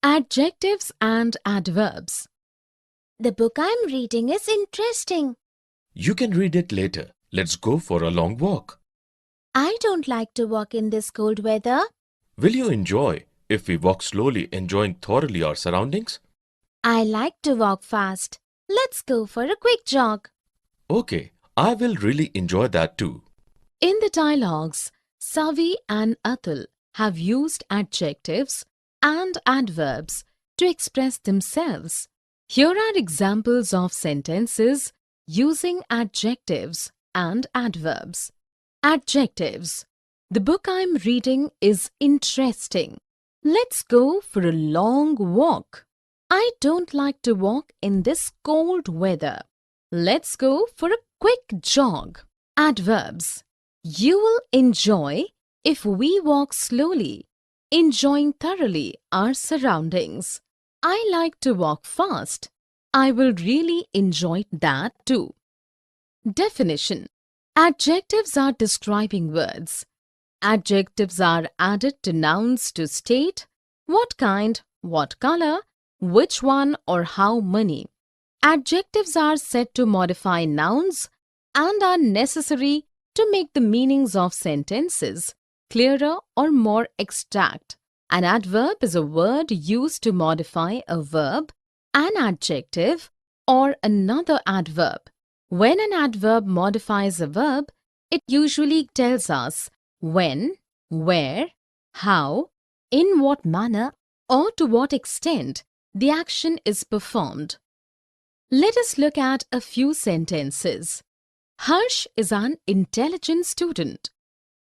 Adjectives and Adverbs. The book I'm reading is interesting. You can read it later. Let's go for a long walk. I don't like to walk in this cold weather. Will you enjoy if we walk slowly, enjoying thoroughly our surroundings? I like to walk fast. Let's go for a quick jog. Okay, I will really enjoy that too. In the dialogues, Savi and Atul have used adjectives and adverbs to express themselves. Here are examples of sentences using adjectives and adverbs. Adjectives. The book I'm reading is interesting. Let's go for a long walk. I don't like to walk in this cold weather. Let's go for a quick jog. Adverbs. You will enjoy if we walk slowly, enjoying thoroughly our surroundings. I like to walk fast. I will really enjoy that too. Definition. Adjectives are describing words. Adjectives are added to nouns to state what kind, what color, which one or how many. Adjectives are said to modify nouns and are necessary to make the meanings of sentences clearer or more exact. An adverb is a word used to modify a verb, an adjective, or another adverb. When an adverb modifies a verb, it usually tells us when, where, how, in what manner, or to what extent the action is performed. Let us look at a few sentences. Harsh is an intelligent student.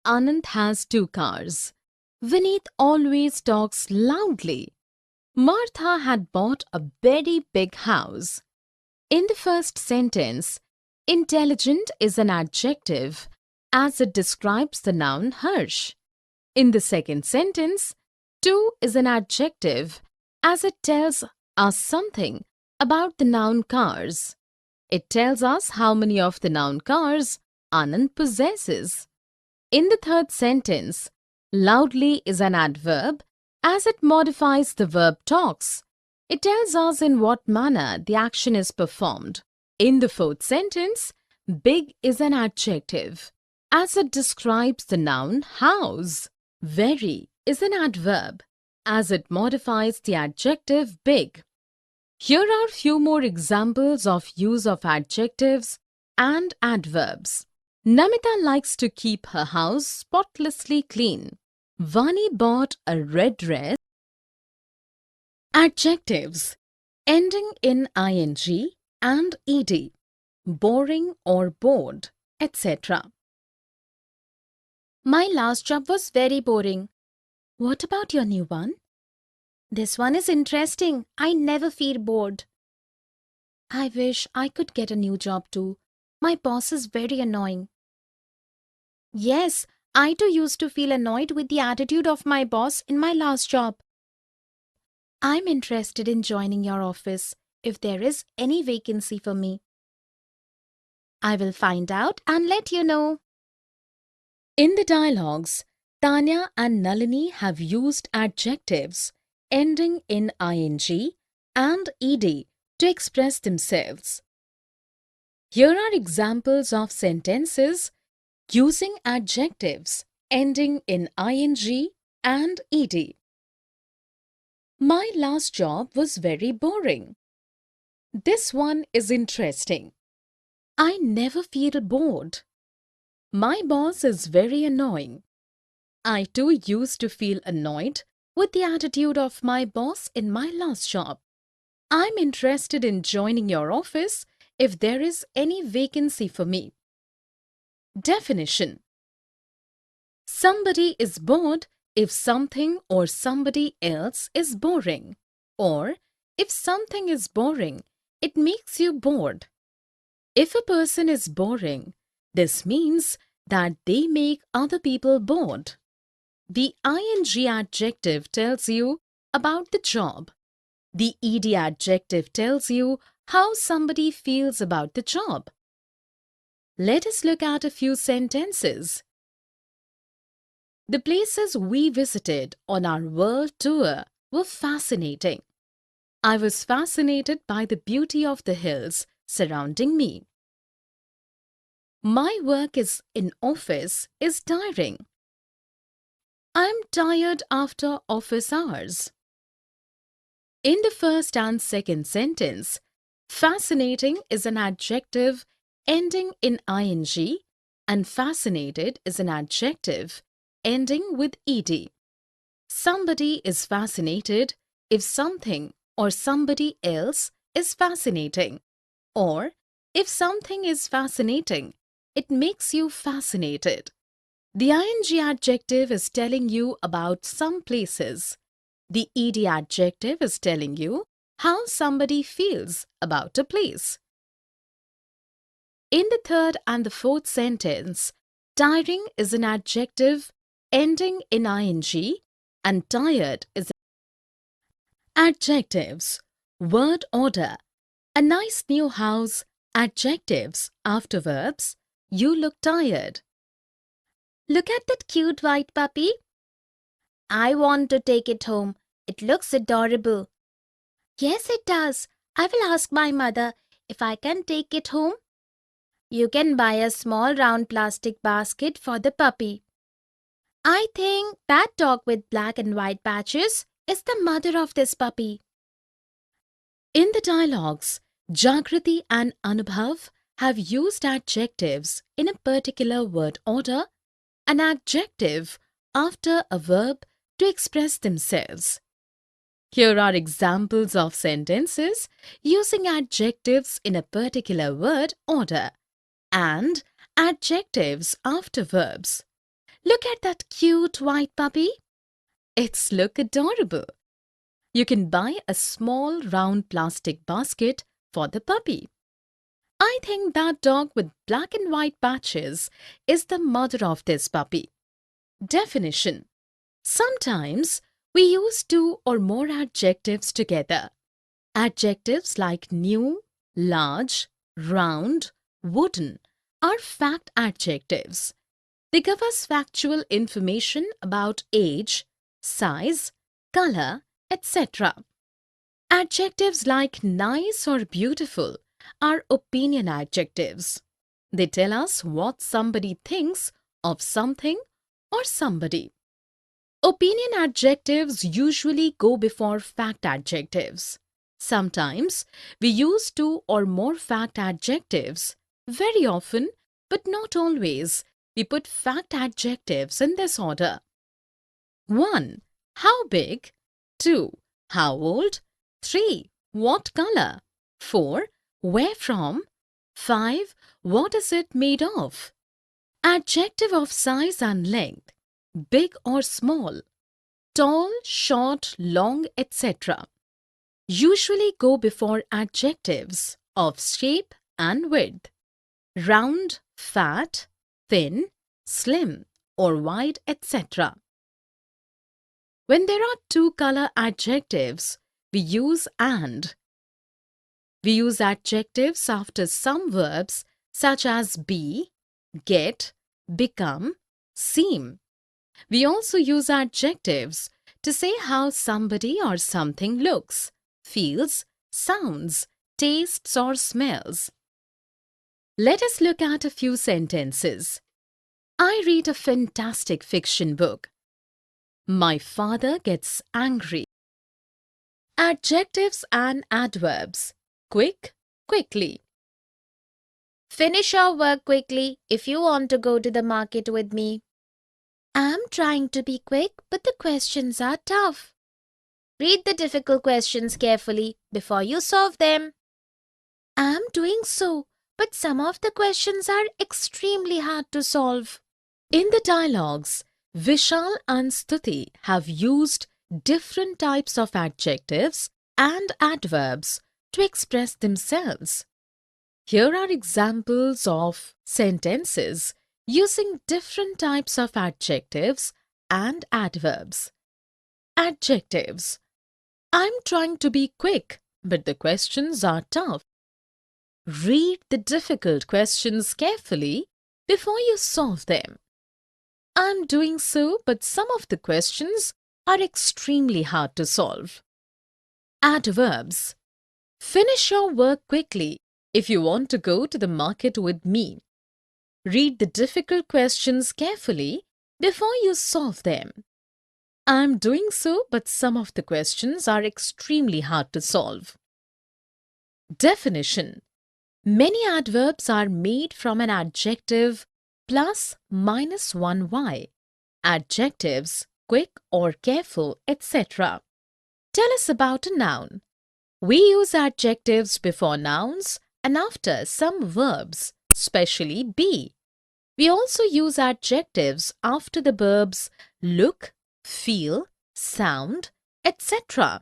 Anand has 2 cars. Vineet always talks loudly. Martha had bought a very big house. In the first sentence, intelligent is an adjective as it describes the noun Harsh. In the second sentence, 2 is an adjective as it tells us something about the noun cars. It tells us how many of the noun cars Anand possesses. In the third sentence, loudly is an adverb as it modifies the verb talks. It tells us in what manner the action is performed. In the fourth sentence, big is an adjective as it describes the noun house. Very is an adverb as it modifies the adjective big. Here are few more examples of use of adjectives and adverbs. Namita likes to keep her house spotlessly clean. Vani bought a red dress. Adjectives ending in ing and ed, boring or bored, etc. My last job was very boring. What about your new one? This one is interesting. I never feel bored. I wish I could get a new job too. My boss is very annoying. Yes, I too used to feel annoyed with the attitude of my boss in my last job. I'm interested in joining your office if there is any vacancy for me. I will find out and let you know. In the dialogues, Tanya and Nalini have used adjectives ending in ing and ed to express themselves. Here are examples of sentences using adjectives ending in ing and ed. My last job was very boring. This one is interesting. I never feel bored. My boss is very annoying. I too used to feel annoyed with the attitude of my boss in my last job. I'm interested in joining your office if there is any vacancy for me. Definition. Somebody is bored if something or somebody else is boring, or if something is boring, it makes you bored. If a person is boring, this means that they make other people bored. The ing adjective tells you about the job. The ed adjective tells you how somebody feels about the job. Let us look at a few sentences. The places we visited on our world tour were fascinating. I was fascinated by the beauty of the hills surrounding me. My work in office is tiring. I'm tired after office hours. In the first and second sentence, fascinating is an adjective ending in ing and fascinated is an adjective ending with ed. Somebody is fascinated if something or somebody else is fascinating, or if something is fascinating, it makes you fascinated. The ing adjective is telling you about some places. The ed adjective is telling you how somebody feels about a place. In the third and the fourth sentence, tiring is an adjective ending in ing and tired is adjectives. Word order. A nice new house. Adjectives after verbs. You look tired. Look at that cute white puppy. I want to take it home. It looks adorable. Yes, it does. I will ask my mother if I can take it home. You can buy a small round plastic basket for the puppy. I think that dog with black and white patches is the mother of this puppy. In the dialogues, Jagrati and Anubhav have used adjectives in a particular word order, an adjective after a verb to express themselves. Here are examples of sentences using adjectives in a particular word order and adjectives after verbs. Look at that cute white puppy. It's look adorable. You can buy a small round plastic basket for the puppy. I think that dog with black and white patches is the mother of this puppy. Definition. Sometimes we use two or more adjectives together. Adjectives like new, large, round, wooden are fact adjectives. They give us factual information about age, size, color, etc. Adjectives like nice or beautiful are opinion adjectives. They tell us what somebody thinks of something or somebody. Opinion adjectives usually go before fact adjectives. Sometimes we use two or more fact adjectives. Very often, but not always, we put fact adjectives in this order. 1. How big? 2. How old? 3. What color? 4. Where from? 5. What is it made of? Adjective of size and length. Big or small. Tall, short, long, etc. Usually go before adjectives of shape and width. Round, fat, thin, slim, or wide, etc. When there are two color adjectives, we use and. We use adjectives after some verbs such as be, get, become, seem. We also use adjectives to say how somebody or something looks, feels, sounds, tastes or smells. Let us look at a few sentences. I read a fantastic fiction book. My father gets angry. Adjectives and adverbs. Quick, quickly. Finish your work quickly if you want to go to the market with me. I'm trying to be quick, but the questions are tough. Read the difficult questions carefully before you solve them. I'm doing so, but some of the questions are extremely hard to solve. In the dialogues, Vishal and Stuti have used different types of adjectives and adverbs to express themselves. Here are examples of sentences using different types of adjectives and adverbs. Adjectives. I'm trying to be quick, but the questions are tough. Read the difficult questions carefully before you solve them. I'm doing so, but some of the questions are extremely hard to solve. Adverbs. Finish your work quickly if you want to go to the market with me. Read the difficult questions carefully before you solve them. I'm doing so, but some of the questions are extremely hard to solve. Definition. Many adverbs are made from an adjective plus minus one y. Adjectives, quick or careful, etc. Tell us about a noun. We use adjectives before nouns and after some verbs, especially be. We also use adjectives after the verbs look, feel, sound, etc.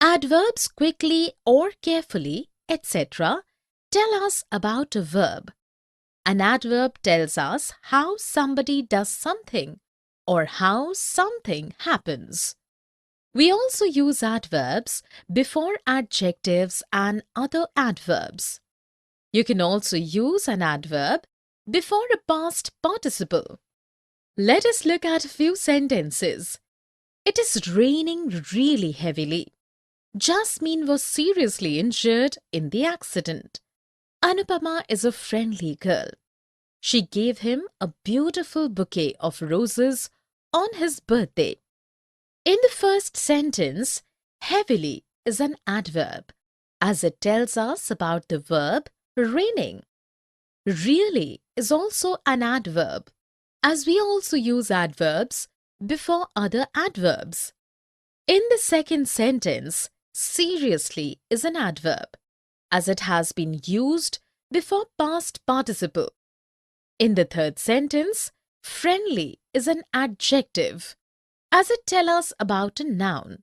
Adverbs quickly or carefully, etc. tell us about a verb. An adverb tells us how somebody does something or how something happens. We also use adverbs before adjectives and other adverbs. You can also use an adverb before a past participle. Let us look at a few sentences. It is raining really heavily. Jasmine was seriously injured in the accident. Anupama is a friendly girl. She gave him a beautiful bouquet of roses on his birthday. In the first sentence, heavily is an adverb, as it tells us about the verb raining. Really is also an adverb, as we also use adverbs before other adverbs. In the second sentence, seriously is an adverb, as it has been used before past participle. In the third sentence, friendly is an adjective, as it tells us about a noun.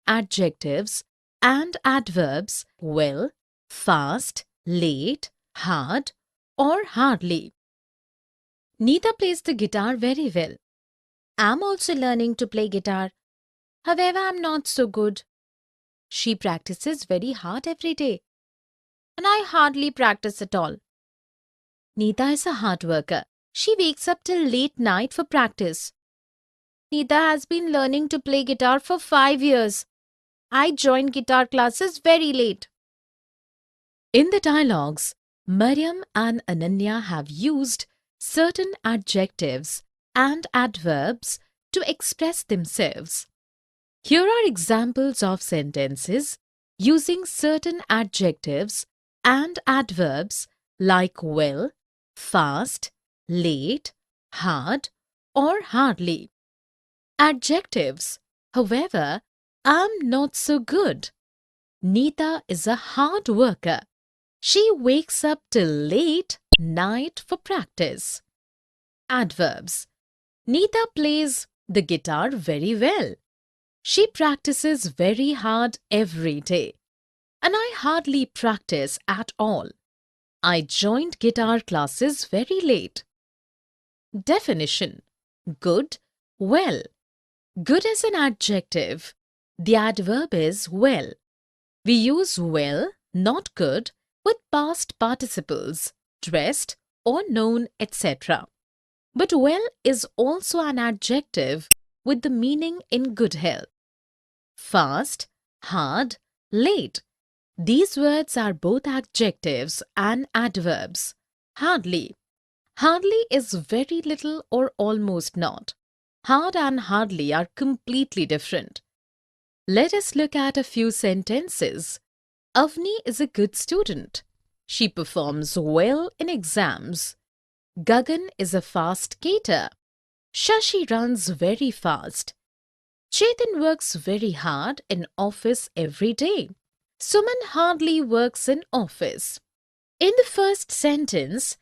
Adjectives and adverbs well, fast, late, hard or hardly. Neeta plays the guitar very well. I'm also learning to play guitar. However, I'm not so good. She practices very hard every day. And I hardly practice at all. Neeta is a hard worker. She wakes up till late night for practice. Neeta has been learning to play guitar for 5 years. I joined guitar classes very late. In the dialogues, Mariam and Ananya have used certain adjectives and adverbs to express themselves. Here are examples of sentences using certain adjectives and adverbs like well, fast, late, hard or hardly. Adjectives, however, I'm not so good. Neeta is a hard worker. She wakes up till late night for practice. Adverbs. Neeta plays the guitar very well. She practices very hard every day. And I hardly practice at all. I joined guitar classes very late. Definition. Good, well. Good is an adjective. The adverb is well. We use well, not good, with past participles, dressed or known, etc. But well is also an adjective with the meaning in good health. Fast, hard, late. These words are both adjectives and adverbs. Hardly. Hardly is very little or almost not. Hard and hardly are completely different. Let us look at a few sentences. Avni is a good student. She performs well in exams. Gagan is a fast skater. Shashi runs very fast. Chetan works very hard in office every day. Suman hardly works in office. In the first sentence,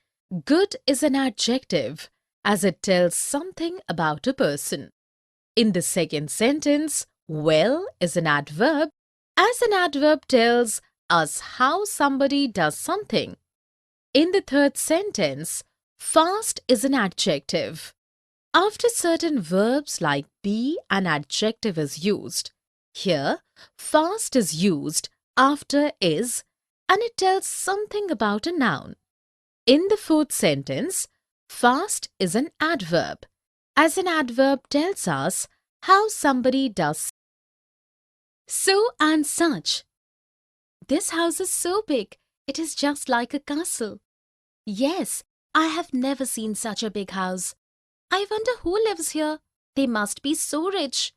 good is an adjective as it tells something about a person. In the second sentence, well is an adverb as an adverb tells us how somebody does something. In the third sentence, fast is an adjective. After certain verbs like be, an adjective is used. Here, fast is used after is and it tells something about a noun. In the fourth sentence, fast is an adverb as an adverb tells us how somebody does so and such. This house is so big, it is just like a castle. Yes, I have never seen such a big house. I wonder who lives here. They must be so rich.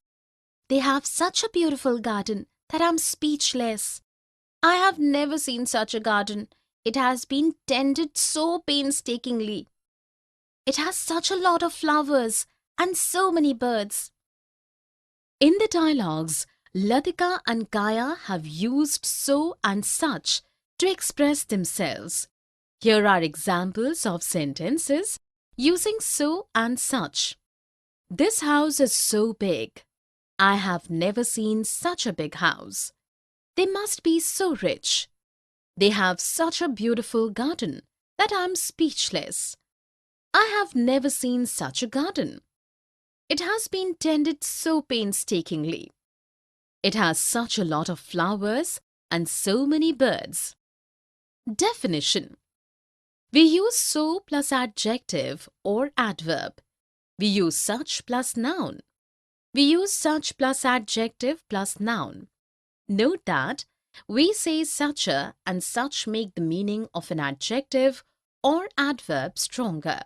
They have such a beautiful garden that I'm speechless. I have never seen such a garden. It has been tended so painstakingly. It has such a lot of flowers and so many birds. In the dialogues, Latika and Kaya have used so and such to express themselves. Here are examples of sentences using so and such. This house is so big. I have never seen such a big house. They must be so rich. They have such a beautiful garden that I'm speechless. I have never seen such a garden. It has been tended so painstakingly. It has such a lot of flowers and so many birds. Definition. We use so plus adjective or adverb. We use such plus noun. We use such plus adjective plus noun. Note that we say such a and such make the meaning of an adjective or adverb stronger.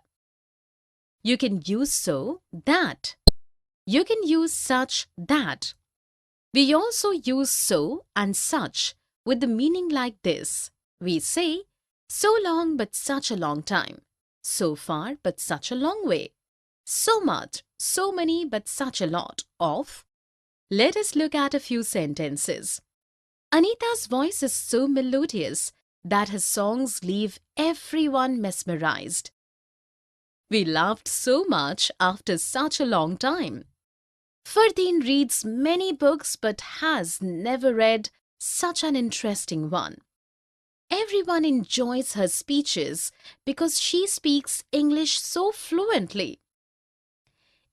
You can use so, that. You can use such, that. We also use so and such with the meaning like this. We say, so long but such a long time. So far but such a long way. So much, so many but such a lot of. Let us look at a few sentences. Anita's voice is so melodious that his songs leave everyone mesmerized. We laughed so much after such a long time. Fardeen reads many books but has never read such an interesting one. Everyone enjoys her speeches because she speaks English so fluently.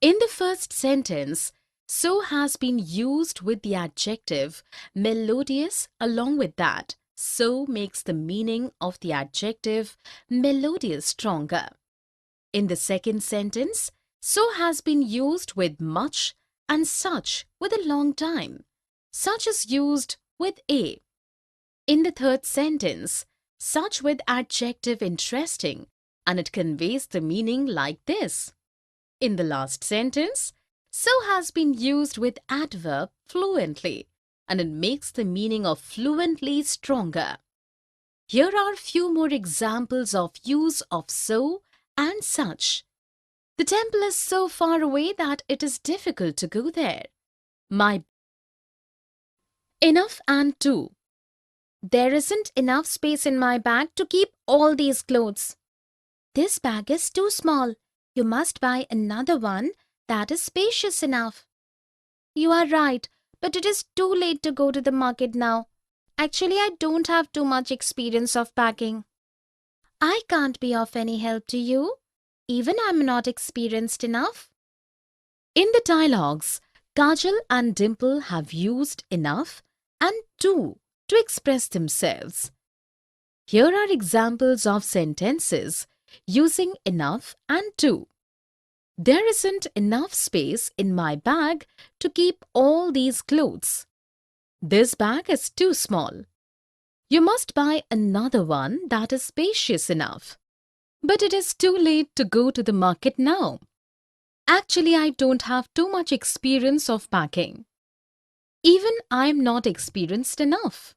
In the first sentence, so has been used with the adjective melodious. Along with that, so makes the meaning of the adjective melodious stronger. In the second sentence, so has been used with much and such with a long time. Such is used with a. In the third sentence, such with adjective interesting, and it conveys the meaning like this. In the last sentence, so has been used with adverb fluently, and it makes the meaning of fluently stronger. Here are few more examples of use of so and such. The temple is so far away that it is difficult to go there. My enough and to. There isn't enough space in my bag to keep all these clothes. This bag is too small. You must buy another one that is spacious enough. You are right, but it is too late to go to the market now. Actually, I don't have too much experience of packing. I can't be of any help to you. Even I'm not experienced enough. In the dialogues, Kajal and Dimple have used enough and to express themselves. Here are examples of sentences using enough and to. There isn't enough space in my bag to keep all these clothes. This bag is too small. You must buy another one that is spacious enough. But it is too late to go to the market now. Actually, I don't have too much experience of packing. Even I'm not experienced enough.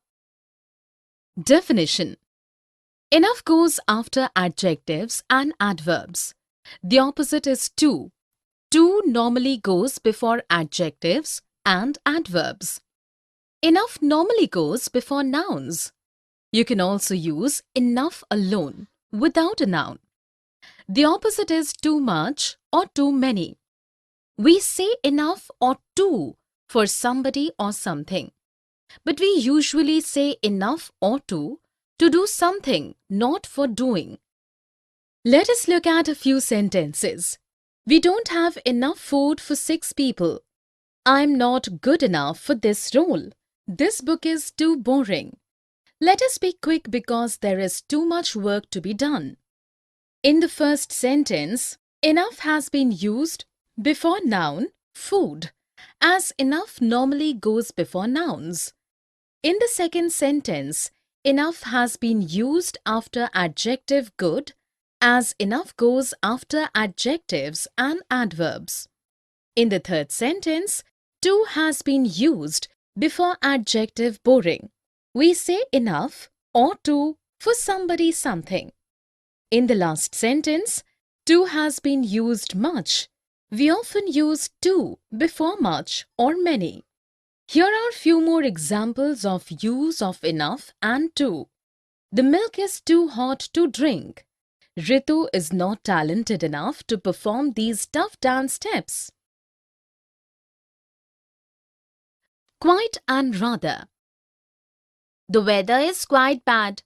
Definition. Enough goes after adjectives and adverbs. The opposite is to. To normally goes before adjectives and adverbs. Enough normally goes before nouns. You can also use enough alone without a noun. The opposite is too much or too many. We say enough or too for somebody or something. But we usually say enough or to do something, not for doing. Let us look at a few sentences. We don't have enough food for 6 people. I'm not good enough for this role. This book is too boring. Let us be quick because there is too much work to be done. In the first sentence, enough has been used before noun, food, as enough normally goes before nouns. In the second sentence, enough has been used after adjective good, as enough goes after adjectives and adverbs. In the third sentence, to has been used before adjective boring. We say enough or to for somebody something. In the last sentence, to has been used much. We often use to before much or many. Here are few more examples of use of enough and to. The milk is too hot to drink. Ritu is not talented enough to perform these tough dance steps. Quite and rather. The weather is quite bad.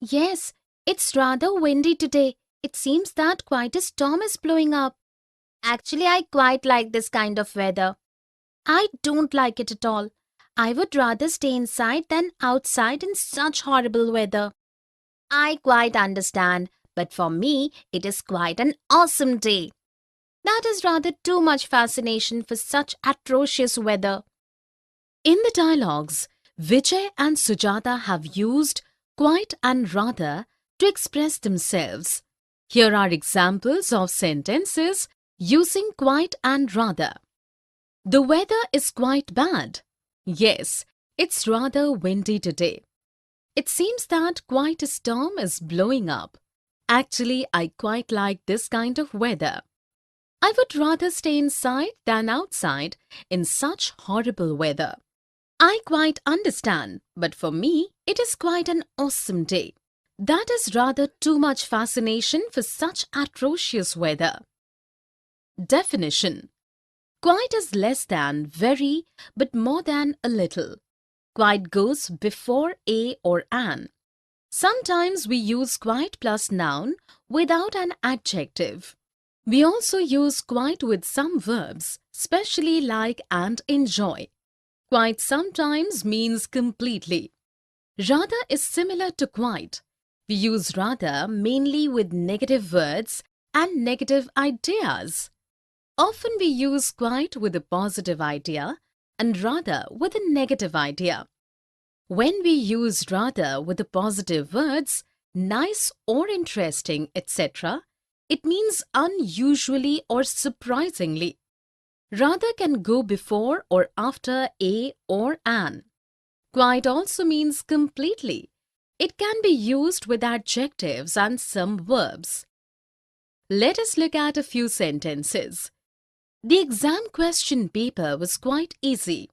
Yes, it's rather windy today. It seems that quite a storm is blowing up. Actually, I quite like this kind of weather. I don't like it at all. I would rather stay inside than outside in such horrible weather. I quite understand, but for me, it is quite an awesome day. That is rather too much fascination for such atrocious weather. In the dialogues, Vijay and Sujata have used quite and rather to express themselves. Here are examples of sentences using quite and rather. The weather is quite bad. Yes, it's rather windy today. It seems that quite a storm is blowing up. Actually, I quite like this kind of weather. I would rather stay inside than outside in such horrible weather. I quite understand, but for me, it is quite an awesome day. That is rather too much fascination for such atrocious weather. Definition. Quite is less than, very, but more than a little. Quite goes before a or an. Sometimes we use quite plus noun without an adjective. We also use quite with some verbs, especially like and enjoy. Quite sometimes means completely. Rather is similar to quite. We use rather mainly with negative words and negative ideas. Often we use quite with a positive idea and rather with a negative idea. When we use rather with the positive words, nice or interesting, etc., it means unusually or surprisingly. Rather can go before or after a or an. Quite also means completely. It can be used with adjectives and some verbs. Let us look at a few sentences. The exam question paper was quite easy.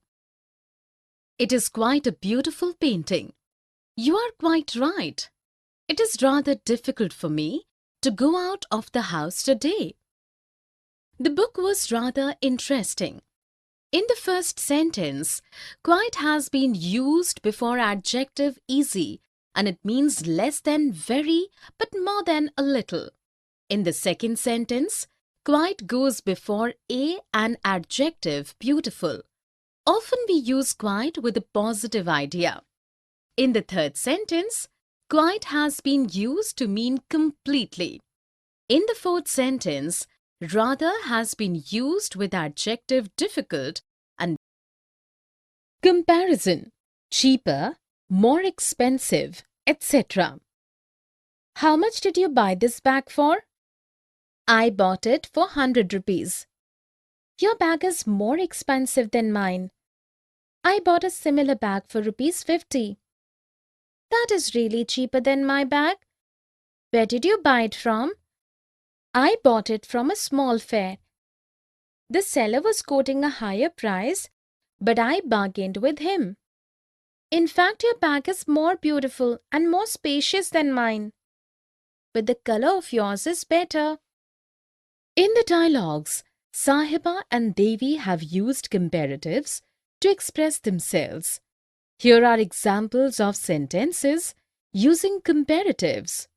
It is quite a beautiful painting. You are quite right. It is rather difficult for me to go out of the house today. The book was rather interesting. In the first sentence, quite has been used before adjective easy and it means less than very but more than a little. In the second sentence, quite goes before a an adjective beautiful. Often we use quite with a positive idea. In the third sentence, quite has been used to mean completely. In the fourth sentence, rather has been used with adjective difficult and comparison, cheaper, more expensive, etc. How much did you buy this bag for? I bought it for 100 rupees. Your bag is more expensive than mine. I bought a similar bag for rupees 50. That is really cheaper than my bag. Where did you buy it from? I bought it from a small fair. The seller was quoting a higher price, but I bargained with him. In fact, your bag is more beautiful and more spacious than mine. But the color of yours is better. In the dialogues, Sahiba and Devi have used comparatives to express themselves. Here are examples of sentences using comparatives.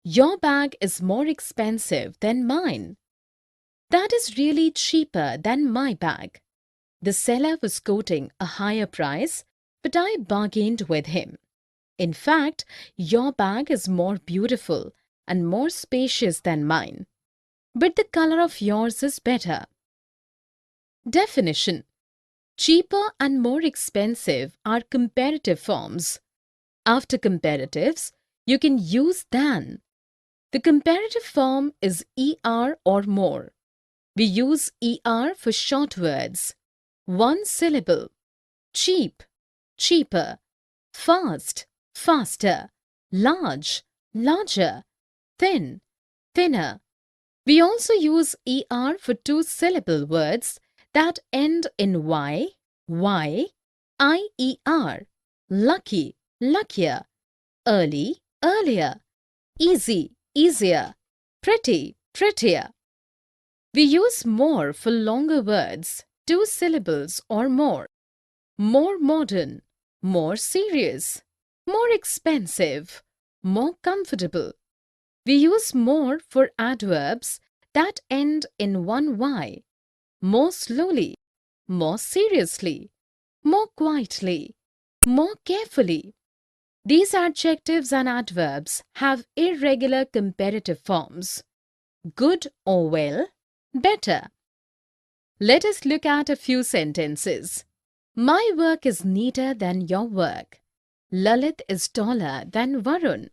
Your bag is more expensive than mine. That is really cheaper than my bag. The seller was quoting a higher price, but I bargained with him. In fact, your bag is more beautiful and more spacious than mine. But the color of yours is better. Definition: cheaper and more expensive are comparative forms. After comparatives, you can use than. The comparative form is er or more. We use er for short words. One syllable. Cheap, cheaper. Fast, faster. Large, larger. Thin, thinner. We also use er for two-syllable words that end in y, ier. Lucky, luckier. Early, earlier. Easy, easier. Pretty, prettier. We use more for longer words, two syllables or more. More modern, more serious, more expensive, more comfortable. We use more for adverbs that end in one y. More slowly, more seriously, more quietly, more carefully. These adjectives and adverbs have irregular comparative forms. Good or well, better. Let us look at a few sentences. My work is neater than your work. Lalit is taller than Varun.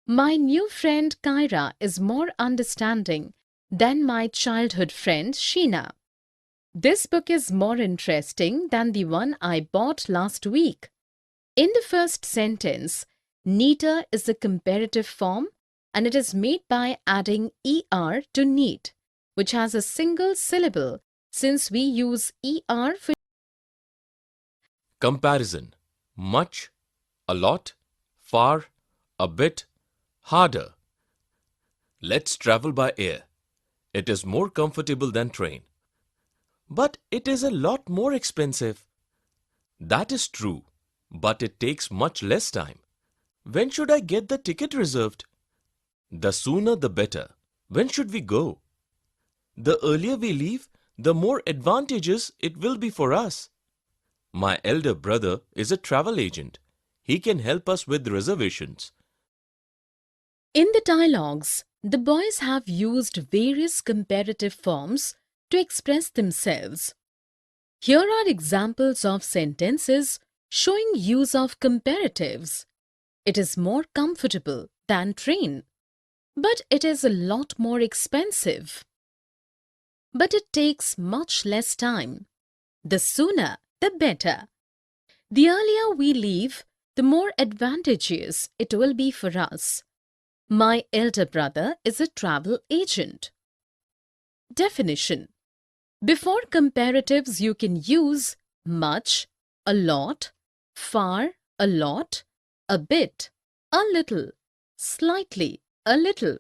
My new friend Kyra is more understanding than my childhood friend Sheena. This book is more interesting than the one I bought last week. In the first sentence, neater is the comparative form and it is made by adding er to neat, which has a single syllable since we use er for Comparison: much, a lot, far, a bit, harder. Let's travel by air. It is more comfortable than train. But it is a lot more expensive. That is true, but it takes much less time. When should I get the ticket reserved? The sooner the better. When should we go? The earlier we leave, the more advantageous it will be for us. My elder brother is a travel agent. He can help us with reservations. In the dialogues, the boys have used various comparative forms to express themselves. Here are examples of sentences showing use of comparatives. It is more comfortable than train, but it is a lot more expensive. But it takes much less time. The sooner, the better. The earlier we leave, the more advantageous it will be for us. My elder brother is a travel agent. Definition: before comparatives, you can use much, a lot, far, a lot, a bit, a little, slightly, a little.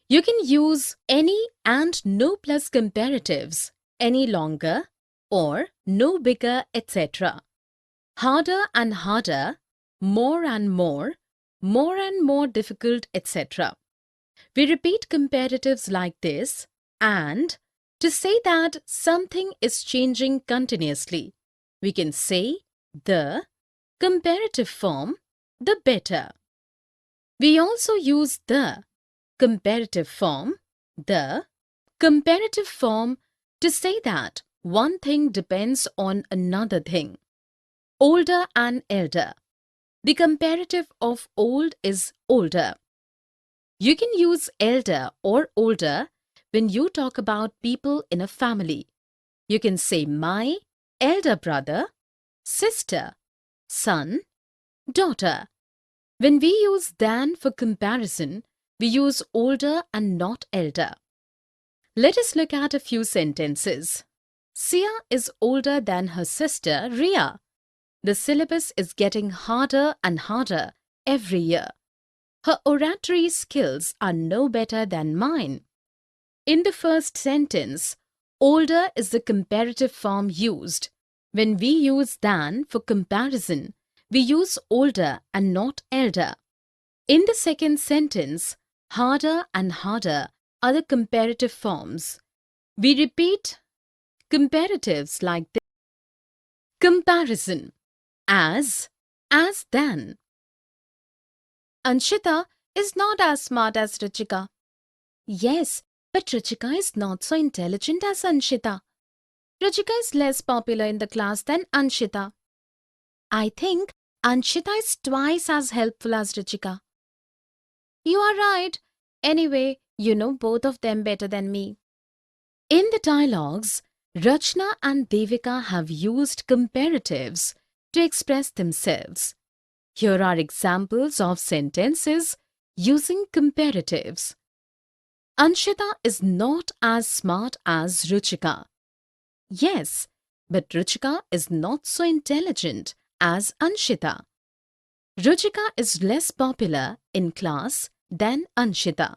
You can use any and no plus comparatives, any longer or no bigger, etc. Harder and harder, more and more difficult, etc. We repeat comparatives like this and to say that something is changing continuously. We can say the comparative form, the better. We also use the comparative form, the comparative form to say that one thing depends on another thing. Older and elder. The comparative of old is older. You can use elder or older when you talk about people in a family. You can say my elder brother, sister, son, daughter. When we use than for comparison, we use older and not elder. Let us look at a few sentences. Sia is older than her sister Ria. The syllabus is getting harder and harder every year. Her oratory skills are no better than mine. In the first sentence, older is the comparative form used. When we use than for comparison, we use older and not elder. In the second sentence, harder and harder are the comparative forms. We repeat comparatives like this. Comparison. As than. Anshita is not as smart as Ruchika. Yes, but Ruchika is not so intelligent as Anshita. Ruchika is less popular in the class than Anshita. I think Anshita is twice as helpful as Ruchika. You are right. Anyway, you know both of them better than me. In the dialogues, Rachna and Devika have used comparatives to express themselves. Here are examples of sentences using comparatives. Anshita is not as smart as Ruchika. Yes, but Ruchika is not so intelligent as Anshita. Ruchika is less popular in class than Anshita.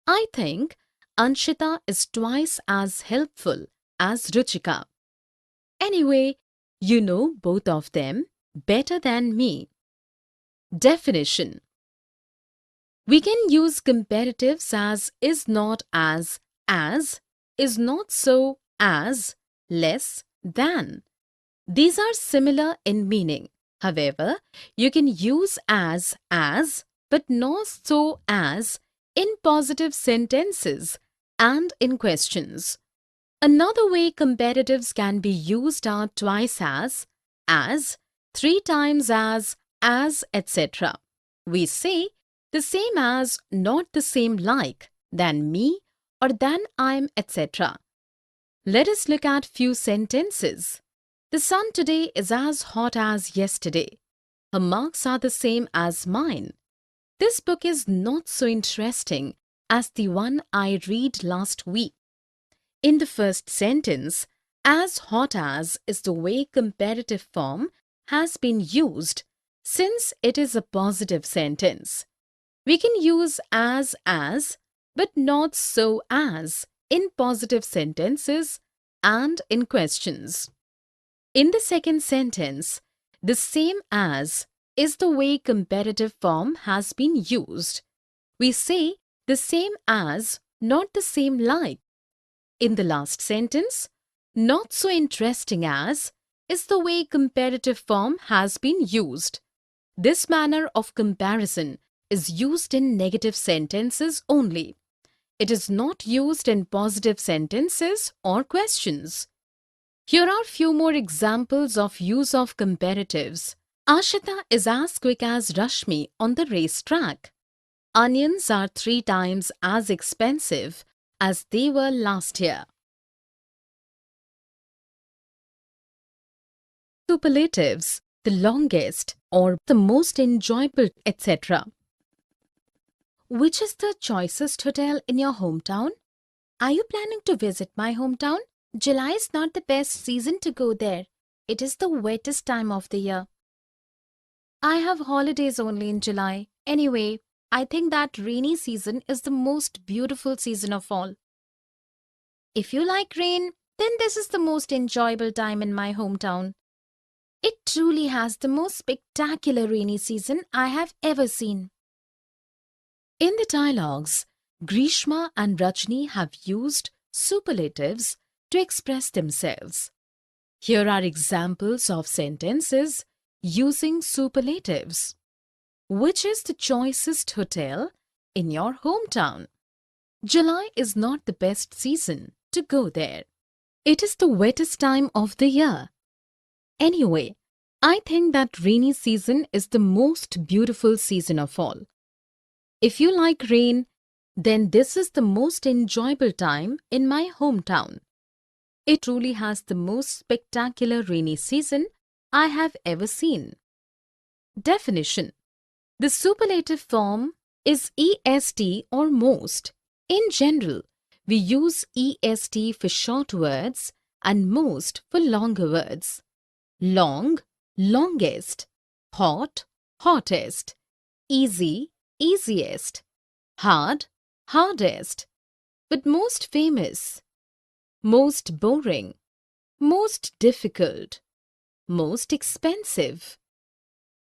I think Anshita is twice as helpful as Ruchika. Anyway, you know both of them better than me. Definition. We can use comparatives as is not as, is not so as, less than. These are similar in meaning. However, you can use as, but not so as in positive sentences and in questions. Another way comparatives can be used are twice as, three times as, etc. We say the same as, not the same like, than me, or than I'm, etc. Let us look at few sentences. The sun today is as hot as yesterday. Her marks are the same as mine. This book is not so interesting as the one I read last week. In the first sentence, as hot as is the way comparative form has been used since it is a positive sentence. We can use as, but not so as in positive sentences and in questions. In the second sentence, the same as is the way comparative form has been used. We say the same as, not the same like. In the last sentence, not so interesting as is the way comparative form has been used. This manner of comparison is used in negative sentences only. It is not used in positive sentences or questions. Here are few more examples of use of comparatives. Ashita is as quick as Rashmi on the racetrack. Onions are 3 times as expensive as they were last year. Superlatives, the longest or the most enjoyable, etc. Which is the choicest hotel in your hometown? Are you planning to visit my hometown? July is not the best season to go there. It is the wettest time of the year. I have holidays only in July. Anyway, I think that rainy season is the most beautiful season of all. If you like rain, then this is the most enjoyable time in my hometown. It truly has the most spectacular rainy season I have ever seen. In the dialogues, Grishma and Rajni have used superlatives to express themselves. Here are examples of sentences using superlatives. Which is the choicest hotel in your hometown? July is not the best season to go there. It is the wettest time of the year. Anyway, I think that rainy season is the most beautiful season of all. If you like rain, then this is the most enjoyable time in my hometown. It truly has the most spectacular rainy season I have ever seen. Definition. The superlative form is est or most. In general, we use est for short words and most for longer words. Long, longest. Hot, hottest. Easy, easiest. Hard, hardest. But most famous. Most boring. Most difficult. Most expensive.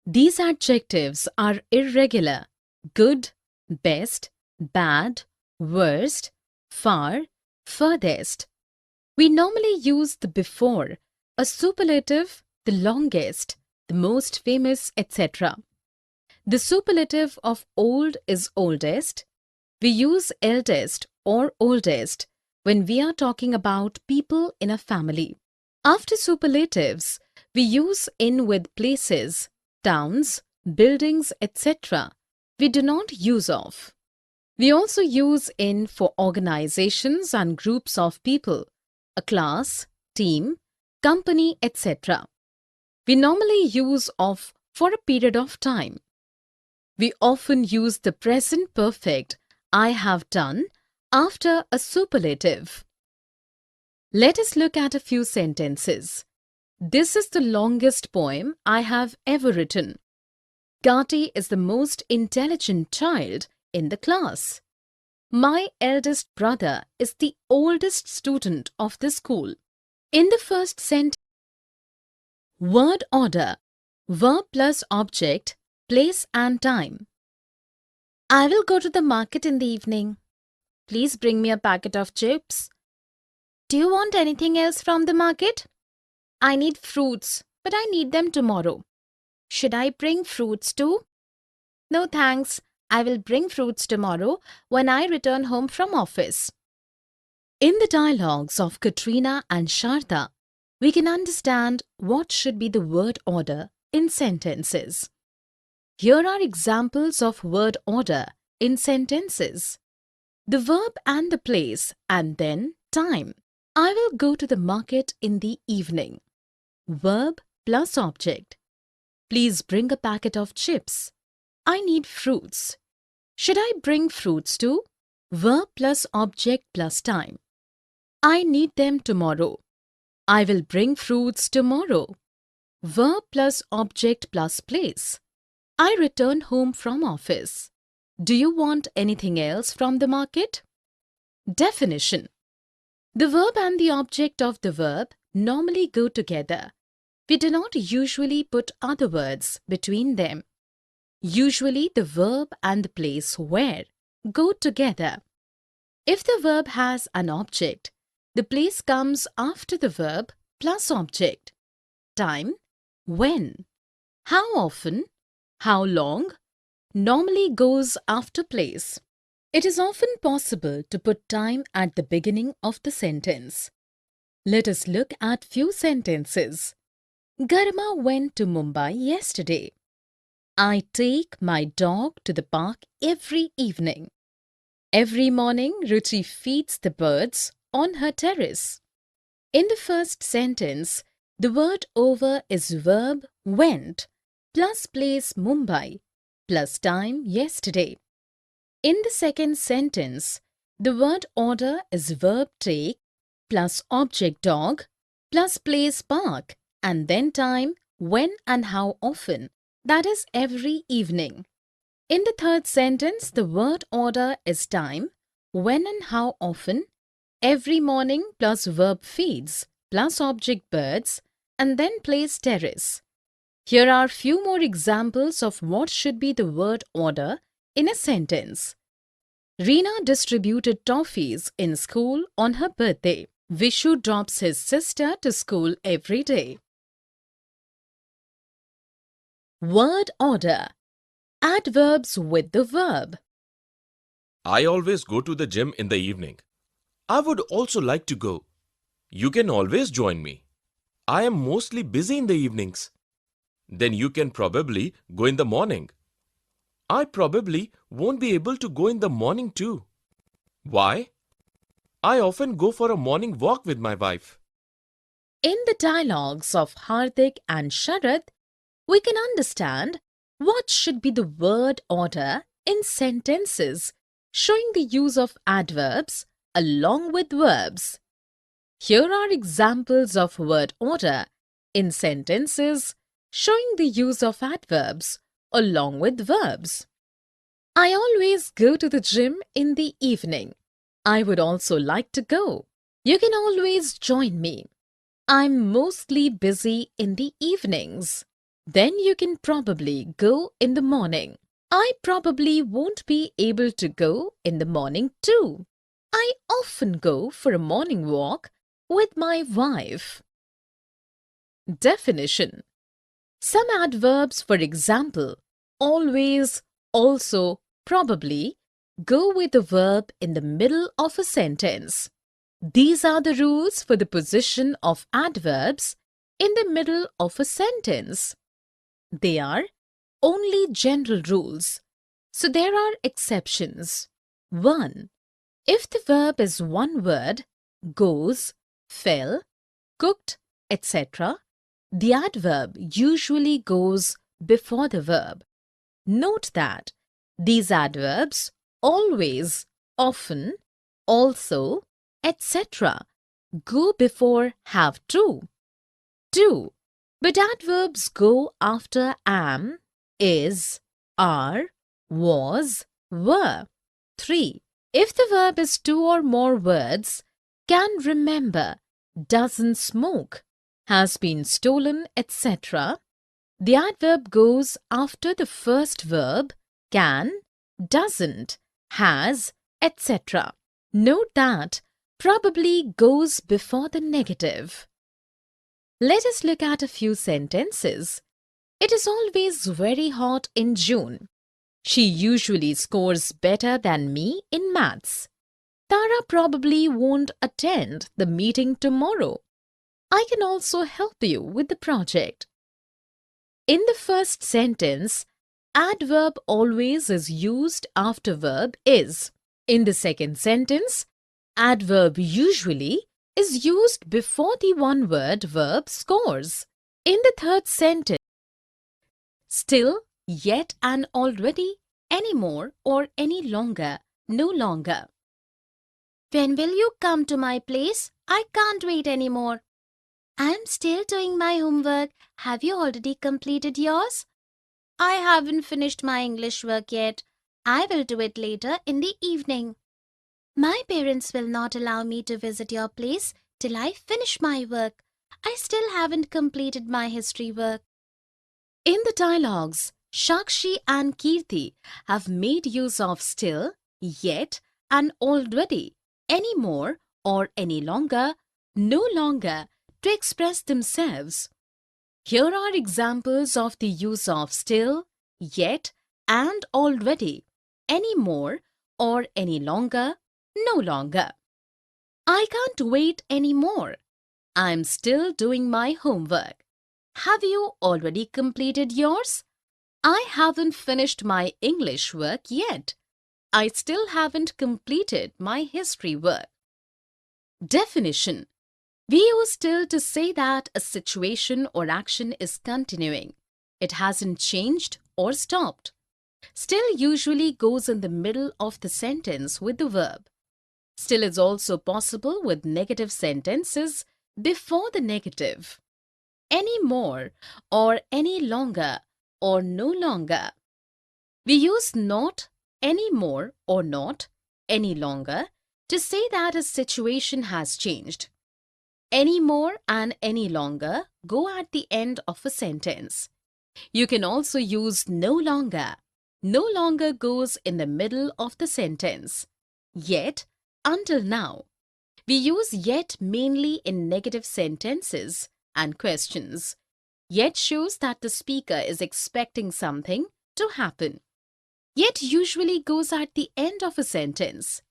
These adjectives are irregular: good, best, bad, worst, far, furthest. We normally use the before, a superlative, the longest, the most famous, etc. The superlative of old is oldest. We use eldest or oldest when we are talking about people in a family. After superlatives, we use in with places, towns, buildings, etc. We do not use of. We also use in for organizations and groups of people, a class, team, company, etc. We normally use of for a period of time. We often use the present perfect I have done after a superlative. Let us look at a few sentences. This is the longest poem I have ever written. Gati is the most intelligent child in the class. My eldest brother is the oldest student of the school. In the first sentence, word order, verb plus object, place and time. I will go to the market in the evening. Please bring me a packet of chips. Do you want anything else from the market? I need fruits, but I need them tomorrow. Should I bring fruits too? No thanks. I will bring fruits tomorrow when I return home from office. In the dialogues of Katrina and Sharda, we can understand what should be the word order in sentences. Here are examples of word order in sentences. The verb and the place and then time. I will go to the market in the evening. Verb plus object. Please bring a packet of chips. I need fruits. Should I bring fruits too? Verb plus object plus time. I need them tomorrow. I will bring fruits tomorrow. Verb plus object plus place. I return home from office. Do you want anything else from the market? Definition. The verb and the object of the verb normally go together. We do not usually put other words between them. Usually the verb and the place where go together. If the verb has an object, the place comes after the verb plus object. Time, when. How often, how long, normally goes after place. It is often possible to put time at the beginning of the sentence. Let us look at few sentences. Garima went to Mumbai yesterday. I take my dog to the park every evening. Every morning, Ruchi feeds the birds on her terrace. In the first sentence, the word over is verb went plus place Mumbai plus time yesterday. In the second sentence, the word order is verb take plus object dog plus place park and then time when and how often, that is every evening. In the third sentence, the word order is time, when and how often, every morning plus verb feeds plus object birds and then place terrace. Here are few more examples of what should be the word order in a sentence. Reena distributed toffees in school on her birthday. Vishu drops his sister to school every day. Word order. Adverbs with the verb. I always go to the gym in the evening. I would also like to go. You can always join me. I am mostly busy in the evenings. Then you can probably go in the morning. I probably won't be able to go in the morning too. Why? I often go for a morning walk with my wife. In the dialogues of Hardik and Sharad, we can understand what should be the word order in sentences, showing the use of adverbs along with verbs. Here are examples of word order in sentences showing the use of adverbs along with verbs. I always go to the gym in the evening. I would also like to go. You can always join me. I'm mostly busy in the evenings. Then you can probably go in the morning. I probably won't be able to go in the morning too. I often go for a morning walk with my wife. Definition. Some adverbs, for example, always, also, probably, go with the verb in the middle of a sentence. These are the rules for the position of adverbs in the middle of a sentence. They are only general rules, so there are exceptions. 1. If the verb is one word, goes, fell, cooked, etc., the adverb usually goes before the verb. Note that these adverbs always, often, also, etc. go before have to. 2. But adverbs go after am, is, are, was, were. 3. If the verb is two or more words, can remember, doesn't smoke, has been stolen, etc., the adverb goes after the first verb, can, doesn't, has, etc. Note that probably goes before the negative. Let us look at a few sentences. It is always very hot in June. She usually scores better than me in maths. Tara probably won't attend the meeting tomorrow. I can also help you with the project. In the first sentence, adverb always is used after verb is. In the second sentence, adverb usually is used before the one-word verb scores. In the third sentence, still, yet and already, anymore or any longer, no longer. When will you come to my place? I can't wait anymore. I'm still doing my homework. Have you already completed yours? I haven't finished my English work yet. I will do it later in the evening. My parents will not allow me to visit your place till I finish my work. I still haven't completed my history work. In the dialogues, Shakshi and Kirti have made use of still, yet and already, anymore or any longer, no longer to express themselves. Here are examples of the use of still, yet and already, anymore or any longer, no longer. I can't wait anymore. I'm still doing my homework. Have you already completed yours? I haven't finished my English work yet. I still haven't completed my history work. Definition. We use still to say that a situation or action is continuing. It hasn't changed or stopped. Still usually goes in the middle of the sentence with the verb. Still is also possible with negative sentences before the negative. Any more or any longer or no longer. We use not, any more or not, any longer to say that a situation has changed. Any more and any longer go at the end of a sentence. You can also use no longer. No longer goes in the middle of the sentence. Yet, until now. We use yet mainly in negative sentences and questions. Yet shows that the speaker is expecting something to happen. Yet usually goes at the end of a sentence.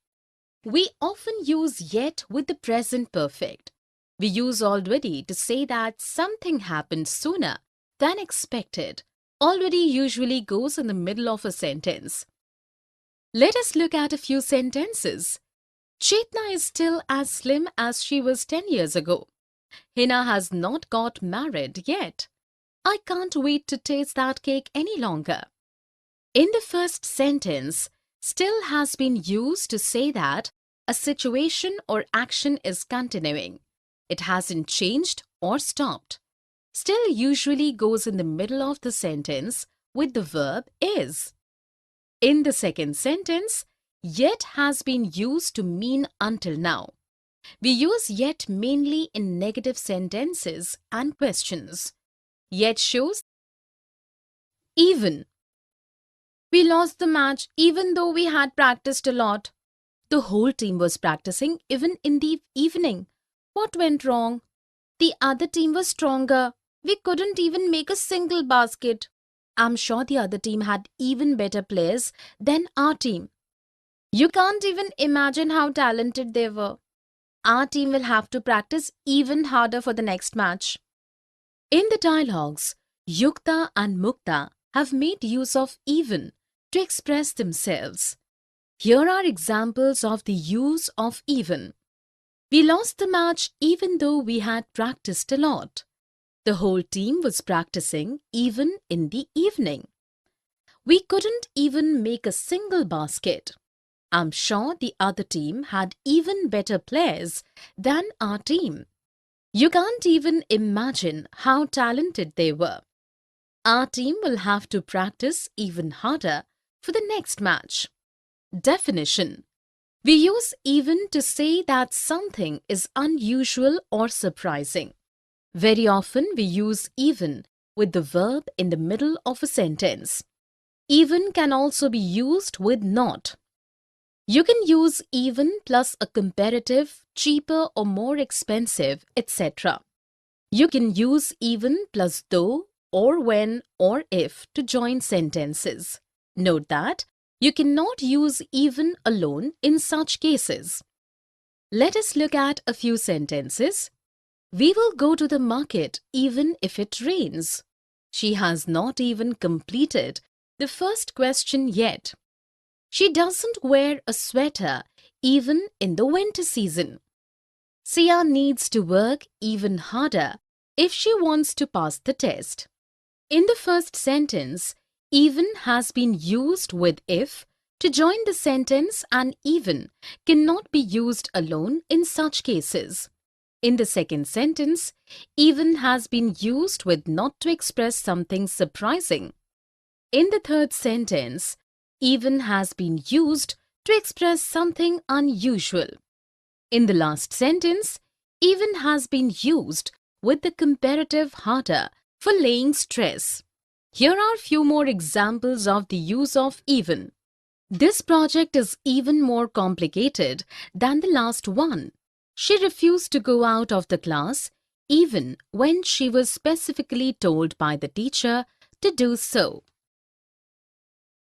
We often use yet with the present perfect. We use already to say that something happened sooner than expected. Already usually goes in the middle of a sentence. Let us look at a few sentences. Chetna is still as slim as she was 10 years ago. Hina has not got married yet. I can't wait to taste that cake any longer. In the first sentence, still has been used to say that a situation or action is continuing. It hasn't changed or stopped. Still usually goes in the middle of the sentence with the verb is. In the second sentence, yet has been used to mean until now. We use yet mainly in negative sentences and questions. Yet shows even. We lost the match even though we had practiced a lot. The whole team was practicing even in the evening. What went wrong? The other team was stronger. We couldn't even make a single basket. I'm sure the other team had even better players than our team. You can't even imagine how talented they were. Our team will have to practice even harder for the next match. In the dialogues, Yukta and Mukta have made use of even to express themselves. Here are examples of the use of even. We lost the match even though we had practiced a lot. The whole team was practicing even in the evening. We couldn't even make a single basket. I'm sure the other team had even better players than our team. You can't even imagine how talented they were. Our team will have to practice even harder for the next match. Definition. We use even to say that something is unusual or surprising. Very often we use even with the verb in the middle of a sentence. Even can also be used with not. You can use even plus a comparative, cheaper or more expensive, etc. You can use even plus though or when or if to join sentences. Note that you cannot use even alone in such cases. Let us look at a few sentences. We will go to the market even if it rains. She has not even completed the first question yet. She doesn't wear a sweater even in the winter season. Sia needs to work even harder if she wants to pass the test. In the first sentence, even has been used with if to join the sentence, and even cannot be used alone in such cases. In the second sentence, even has been used with not to express something surprising. In the third sentence, even has been used to express something unusual. In the last sentence, even has been used with the comparative harder for laying stress. Here are few more examples of the use of even. This project is even more complicated than the last one. She refused to go out of the class even when she was specifically told by the teacher to do so.